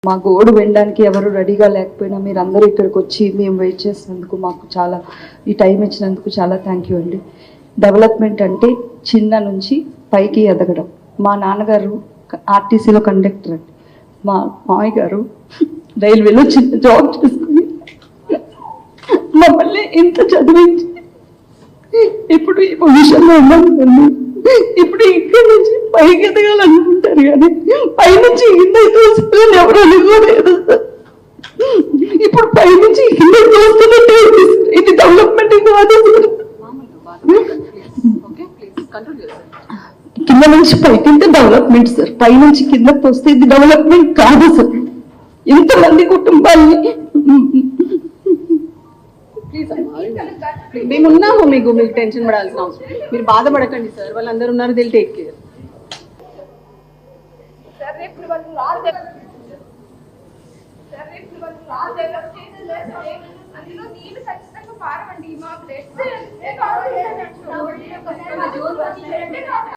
మా గోడు వినడానికి ఎవరు రెడీగా లేకపోయినా మీరు అందరూ ఇక్కడికి వచ్చి మేము వెయిట్ చేసినందుకు మాకు చాలా ఈ టైం ఇచ్చినందుకు చాలా థ్యాంక్ యూ అండి. డెవలప్మెంట్ అంటే చిన్న నుంచి పైకి ఎదగడం. మా నాన్నగారు ఆర్టీసీలో కండక్టర్ అండి. మా మామయ్య గారు రైల్వేలో చిన్న జాబ్ చేసుకుని మమ్మల్ని ఇంత చదివించి ఇప్పుడు ఈ పొజిషన్లో ఉన్నాను. ఇప్పుడు ఇక్కడ నుంచి పైకి ఎదగాలనుకుంటారు కానీ పైనుంచి కింద చూసుకుని ఎవరు అనుకోలేదు. ఇప్పుడు పైనుంచి కింద చూస్తున్నట్టే ఇది డెవలప్మెంట్ కాదు. కింద నుంచి పైకి డెవలప్మెంట్ సార్, పైనుంచి కిందకి వస్తే ఇది డెవలప్మెంట్ కాదు సార్. ఇంతమంది కుటుంబాన్ని మేమున్నాము, మీకు టెన్షన్ పడాల్సిన అవసరం, మీరు బాధపడకండి సార్. వాళ్ళందరూ ఉన్నారు, దిల్ టేక్ కేర్. అందులో నీళ్ళు ఖచ్చితంగా పారవండి. మా బ్లడ్